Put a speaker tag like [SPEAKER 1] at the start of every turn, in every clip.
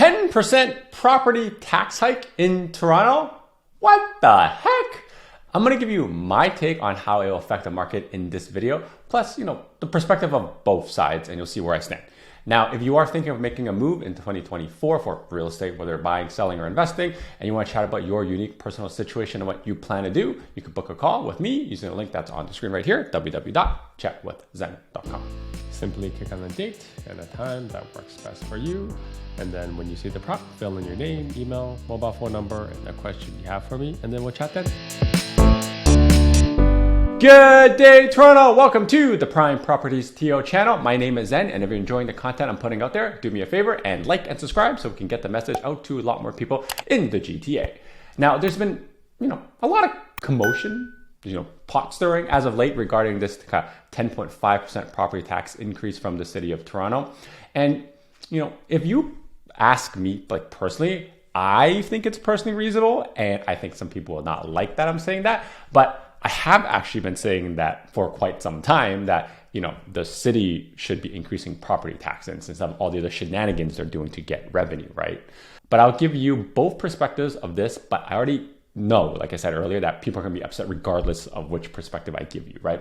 [SPEAKER 1] 10% property tax hike in Toronto? What the heck? I'm gonna give you my take on how it will affect the market in this video, plus, the perspective of both sides, and you'll see where I stand. Now, if you are thinking of making a move in 2024 for real estate, whether buying, selling, or investing, and you want to chat about your unique personal situation and what you plan to do, you can book a call with me using the link that's on the screen right here, www.chatwithzen.com.
[SPEAKER 2] Simply click on the date and a time that works best for you. And then when you see the prompt, fill in your name, email, mobile phone number, and the question you have for me, and then we'll chat then.
[SPEAKER 1] Good day, Toronto. Welcome to the Prime Properties TO channel. My name is Zen, and if you're enjoying the content I'm putting out there, do me a favor and like and subscribe so we can get the message out to a lot more people in the GTA. Now, there's been, a lot of commotion, pot stirring as of late regarding this 10.5% property tax increase from the city of Toronto. And, if you ask me, personally, I think it's personally reasonable, and I think some people will not like that I'm saying that, but I have actually been saying that for quite some time that, the city should be increasing property taxes instead of all the other shenanigans they're doing to get revenue, right? But I'll give you both perspectives of this, but I already know, like I said earlier, that people are going to be upset regardless of which perspective I give you, right?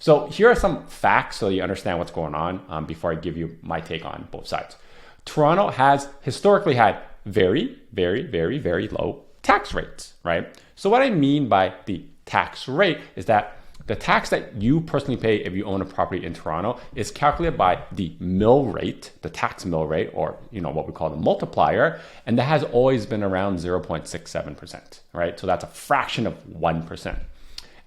[SPEAKER 1] So here are some facts so you understand what's going on before I give you my take on both sides. Toronto has historically had very, very, very, very low tax rates, right? So what I mean by the tax rate is that the tax that you personally pay if you own a property in Toronto is calculated by the mill rate, the tax mill rate, or what we call the multiplier, and that has always been around 0.67%, right? So that's a fraction of 1%.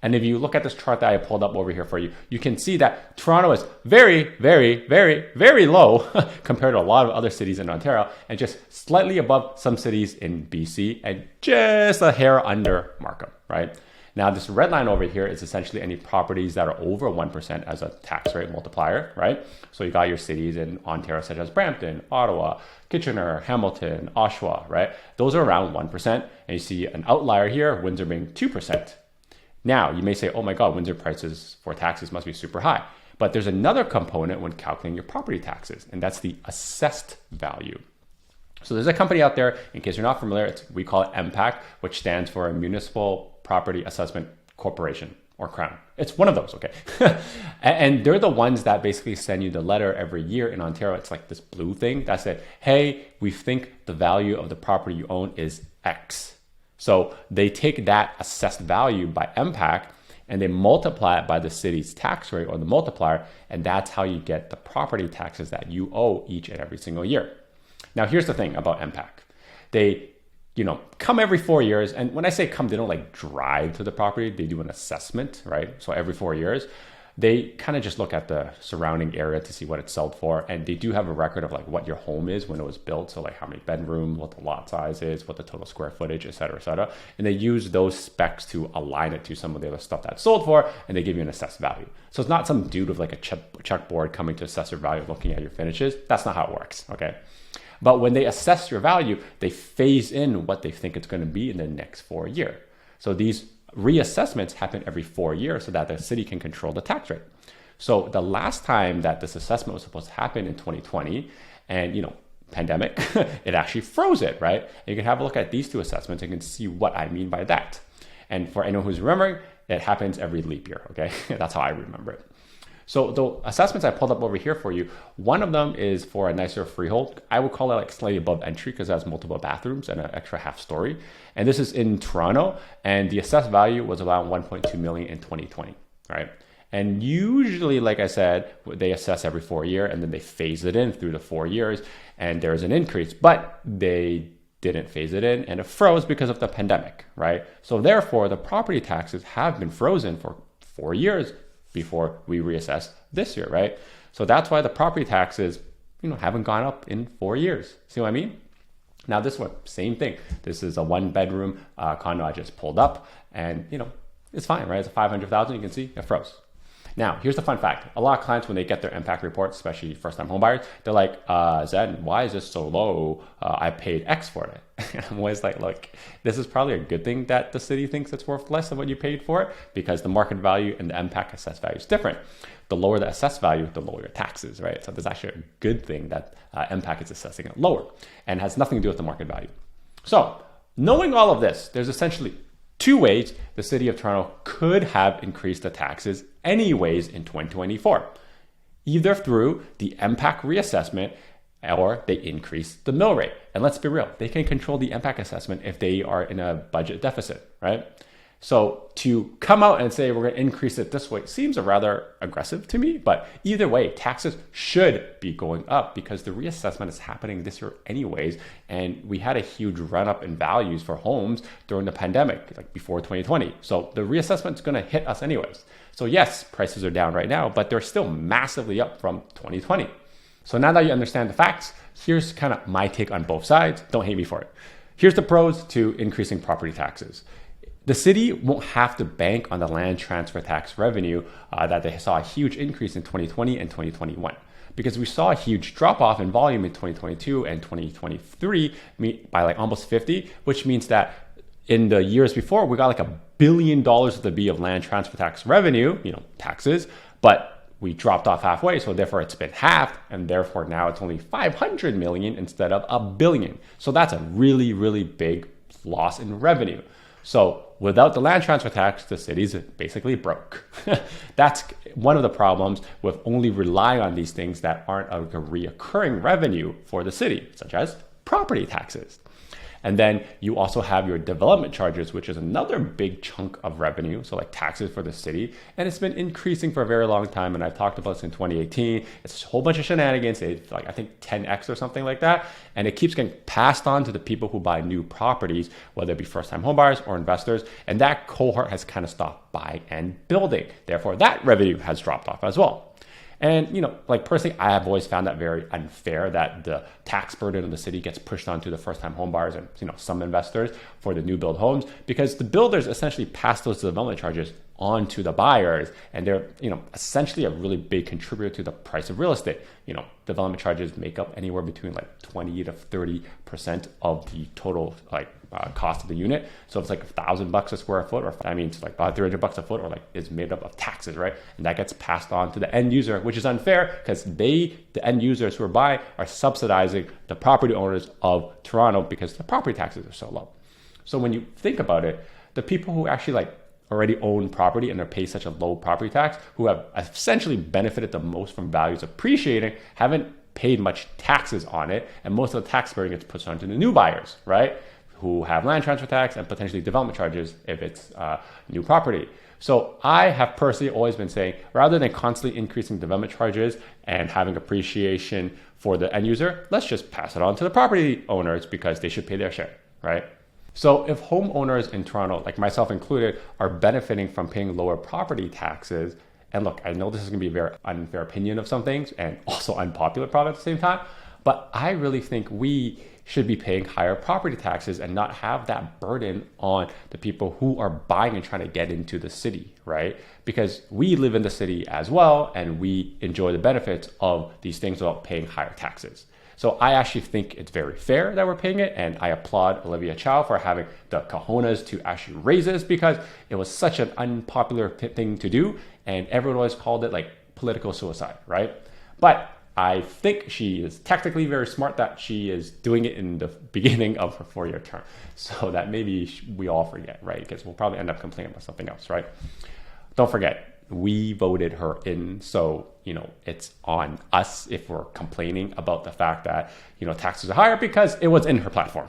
[SPEAKER 1] And if you look at this chart that I pulled up over here for you, you can see that Toronto is very, very, very, very low compared to a lot of other cities in Ontario, and just slightly above some cities in BC, and just a hair under Markham, right? Now, this red line over here is essentially any properties that are over 1% as a tax rate multiplier, right? So you got your cities in Ontario, such as Brampton, Ottawa, Kitchener, Hamilton, Oshawa, right? Those are around 1%. And you see an outlier here, Windsor being 2%. Now, you may say, oh my God, Windsor prices for taxes must be super high. But there's another component when calculating your property taxes, and that's the assessed value. So there's a company out there, in case you're not familiar, we call it MPAC, which stands for a Municipal Property Assessment Corporation, or Crown. It's one of those, okay? And they're the ones that basically send you the letter every year in Ontario. It's like this blue thing that said, hey, we think the value of the property you own is X. So they take that assessed value by MPAC and they multiply it by the city's tax rate, or the multiplier, and that's how you get the property taxes that you owe each and every single year. Now, here's the thing about MPAC. They come every 4 years. And when I say come, they don't drive to the property. They do an assessment, right? So every 4 years, they kind of just look at the surrounding area to see what it's sold for. And they do have a record of what your home is when it was built. So how many bedrooms, what the lot size is, what the total square footage, et cetera, et cetera. And they use those specs to align it to some of the other stuff that's sold for, and they give you an assessed value. So it's not some dude with a checkboard coming to assess your value looking at your finishes. That's not how it works, okay? But when they assess your value, they phase in what they think it's going to be in the next 4 years. So these reassessments happen every 4 years so that the city can control the tax rate. So the last time that this assessment was supposed to happen in 2020, and pandemic, it actually froze it, right? And you can have a look at these two assessments and you can see what I mean by that. And for anyone who's remembering, it happens every leap year, okay? That's how I remember it. So the assessments I pulled up over here for you, one of them is for a nicer freehold. I would call it slightly above entry because it has multiple bathrooms and an extra half story. And this is in Toronto, and the assessed value was around 1.2 million in 2020, right? And usually, like I said, they assess every 4 years and then they phase it in through the 4 years, and there's an increase, but they didn't phase it in and it froze because of the pandemic, right? So therefore, the property taxes have been frozen for 4 years before we reassess this year, right? So that's why the property taxes, haven't gone up in 4 years. See what I mean? Now this one, same thing. This is a 1-bedroom condo I just pulled up, and it's fine, right? It's a 500,000. You can see it froze. Now, here's the fun fact. A lot of clients, when they get their MPAC reports, especially first-time homebuyers, they're like, Zen, why is this so low? I paid X for it. And I'm always like, look, this is probably a good thing that the city thinks it's worth less than what you paid for it, because the market value and the MPAC assessed value is different. the lower the assessed value, the lower your taxes, right? So there's actually a good thing that MPAC is assessing it lower and has nothing to do with the market value. So knowing all of this, there's essentially two ways the city of Toronto could have increased the taxes anyways in 2024. Either through the MPAC reassessment or they increase the mill rate. And let's be real, they can control the MPAC assessment if they are in a budget deficit, right? So to come out and say we're going to increase it this way seems rather aggressive to me, but either way, taxes should be going up because the reassessment is happening this year anyways. And we had a huge run up in values for homes during the pandemic, like before 2020. So the reassessment is going to hit us anyways. So yes, prices are down right now, but they're still massively up from 2020. So now that you understand the facts, here's kind of my take on both sides. Don't hate me for it. Here's the pros to increasing property taxes. The city won't have to bank on the land transfer tax revenue that they saw a huge increase in 2020 and 2021 because we saw a huge drop off in volume in 2022 and 2023 by like almost 50, which means that in the years before, we got like $1 billion of land transfer tax revenue, taxes, but we dropped off halfway. So therefore it's been halved. And therefore now it's only 500 million instead of $1 billion. So that's a really, really big loss in revenue. So without the land transfer tax, the city's basically broke. That's one of the problems with only relying on these things that aren't a reoccurring revenue for the city, such as property taxes. And then you also have your development charges, which is another big chunk of revenue. So like taxes for the city. And it's been increasing for a very long time. And I've talked about this in 2018. It's a whole bunch of shenanigans. It's like, I think 10x or something like that. And it keeps getting passed on to the people who buy new properties, whether it be first-time homebuyers or investors. And that cohort has kind of stopped buying and building. Therefore, that revenue has dropped off as well. And, like personally, I have always found that very unfair that the tax burden of the city gets pushed onto the first-time home buyers and, some investors for the new build homes because the builders essentially pass those development charges onto the buyers. And they're, essentially a really big contributor to the price of real estate. Development charges make up anywhere between like 20 to 30% of the total cost of the unit. So if it's like $1,000 a square foot, or that means like about $300 a foot, or like is made up of taxes, right? And that gets passed on to the end user, which is unfair because the end users who are buying, are subsidizing the property owners of Toronto because the property taxes are so low. So when you think about it, the people who actually already own property and they pay such a low property tax, who have essentially benefited the most from values appreciating, haven't paid much taxes on it, and most of the tax burden gets pushed onto the new buyers, right? Who have land transfer tax and potentially development charges if it's new property. So I have personally always been saying, rather than constantly increasing development charges and having appreciation for the end user, let's just pass it on to the property owners because they should pay their share, right? So if homeowners in Toronto, like myself included, are benefiting from paying lower property taxes, and look, I know this is going to be a very unfair opinion of some things and also unpopular probably at the same time, but I really think we should be paying higher property taxes and not have that burden on the people who are buying and trying to get into the city, right? Because we live in the city as well and we enjoy the benefits of these things without paying higher taxes. So I actually think it's very fair that we're paying it, and I applaud Olivia Chow for having the cojones to actually raise this because it was such an unpopular thing to do, and everyone always called it political suicide, right? But I think she is technically very smart that she is doing it in the beginning of her 4-year term, so that maybe we all forget, right? Because we'll probably end up complaining about something else, right? Don't forget, we voted her in, so it's on us if we're complaining about the fact that taxes are higher because it was in her platform.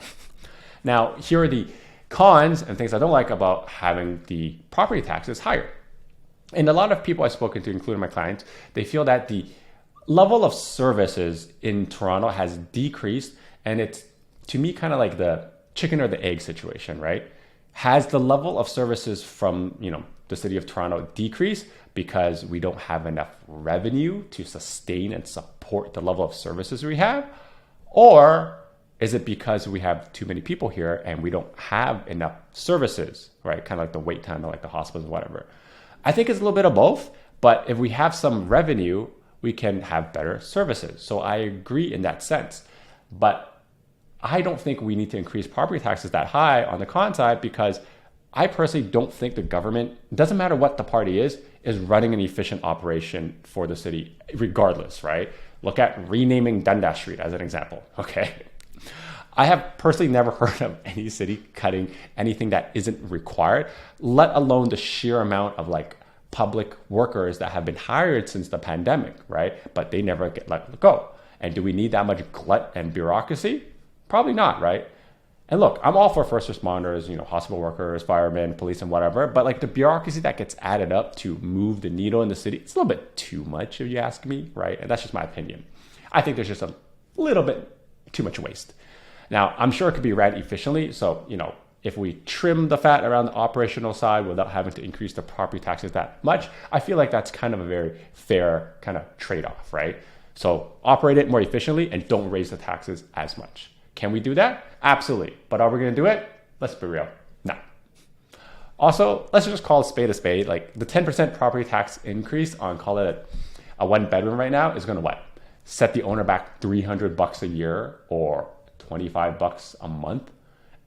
[SPEAKER 1] Now, here are the cons and things I don't like about having the property taxes higher. And a lot of people I've spoken to, including my clients, they feel that the level of services in Toronto has decreased, and it's to me kind of like the chicken or the egg situation, right? Has the level of services from the city of Toronto decreased because we don't have enough revenue to sustain and support the level of services we have? Or is it because we have too many people here and we don't have enough services, right? Kind of like the wait time to like the hospitals, whatever. I think it's a little bit of both, but if we have some revenue, we can have better services. So I agree in that sense, but I don't think we need to increase property taxes that high on the con side because I personally don't think the government, doesn't matter what the party is running an efficient operation for the city regardless, right? Look at renaming Dundas Street as an example, okay? I have personally never heard of any city cutting anything that isn't required, let alone the sheer amount of like public workers that have been hired since the pandemic, right? But they never get let go. And do we need that much glut and bureaucracy? Probably not, right? And look, I'm all for first responders, hospital workers, firemen, police, and whatever. But like the bureaucracy that gets added up to move the needle in the city, it's a little bit too much if you ask me, right? And that's just my opinion. I think there's just a little bit too much waste. Now, I'm sure it could be ran efficiently. So, if we trim the fat around the operational side without having to increase the property taxes that much, I feel like that's kind of a very fair kind of trade-off, right? So operate it more efficiently and don't raise the taxes as much. Can we do that? Absolutely. But are we going to do it? Let's be real. No. Also, let's just call a spade. Like the 10% property tax increase on, call it a one bedroom right now is going to what? Set the owner back $300 a year or $25 a month.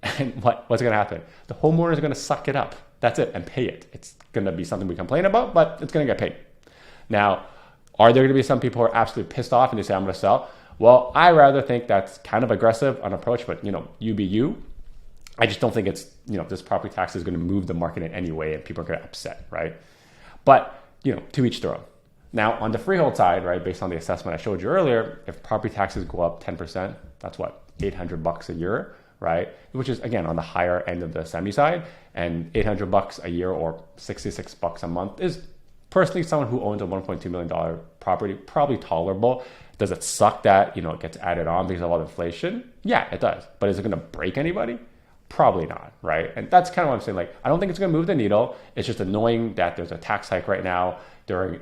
[SPEAKER 1] And what's going to happen? The homeowner is going to suck it up. That's it, and pay it. It's going to be something we complain about, but it's going to get paid. Now, are there going to be some people who are absolutely pissed off and they say, I'm going to sell? Well, I rather think that's kind of aggressive an approach, but you be you. I just don't think it's, this property tax is going to move the market in any way and people are going to upset, right? But, to each their own. Now, on the freehold side, right, based on the assessment I showed you earlier, if property taxes go up 10%, that's what, $800 a year, right? Which is, again, on the higher end of the semi side. And $800 a year or $66 a month is personally someone who owns a $1.2 million property, probably tolerable. Does it suck that, it gets added on because of all the inflation? Yeah, it does. But is it going to break anybody? Probably not, right? And that's kind of what I'm saying. Like, I don't think it's going to move the needle. It's just annoying that there's a tax hike right now during,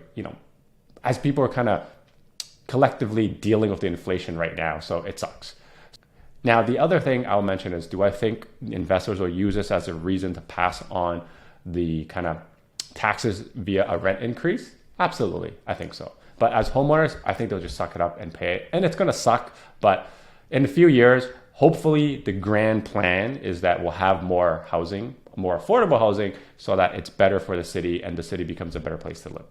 [SPEAKER 1] as people are kind of collectively dealing with the inflation right now. So it sucks. Now, the other thing I'll mention is, do I think investors will use this as a reason to pass on the kind of taxes via a rent increase? Absolutely, I think so. But as homeowners, I think they'll just suck it up and pay it. And it's going to suck, but in a few years, hopefully the grand plan is that we'll have more housing, more affordable housing, so that it's better for the city and the city becomes a better place to live.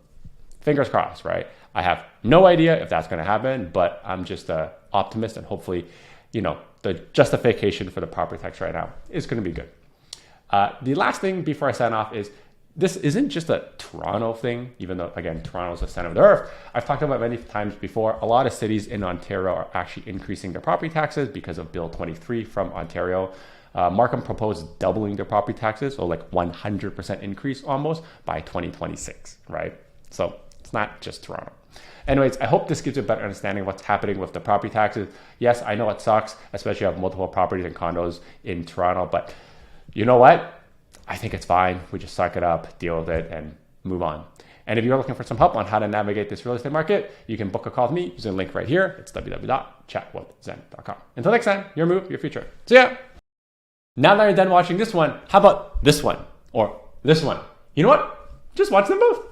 [SPEAKER 1] Fingers crossed, right? I have no idea if that's going to happen, but I'm just an optimist and hopefully, the justification for the property tax right now is going to be good. The last thing before I sign off is, this isn't just a Toronto thing, even though, again, Toronto is the center of the earth. I've talked about many times before, a lot of cities in Ontario are actually increasing their property taxes because of Bill 23 from Ontario. Markham proposed doubling their property taxes, or like 100% increase almost by 2026, right? So it's not just Toronto. Anyways, I hope this gives you a better understanding of what's happening with the property taxes. Yes, I know it sucks, especially if you have multiple properties and condos in Toronto, but you know what? I think it's fine. We just suck it up, deal with it, and move on. And if you're looking for some help on how to navigate this real estate market, you can book a call with me using the link right here. It's www.chatwithzen.com. Until next time, your move, your future. See ya! Now that you're done watching this one, how about this one? Or this one? You know what? Just watch them both.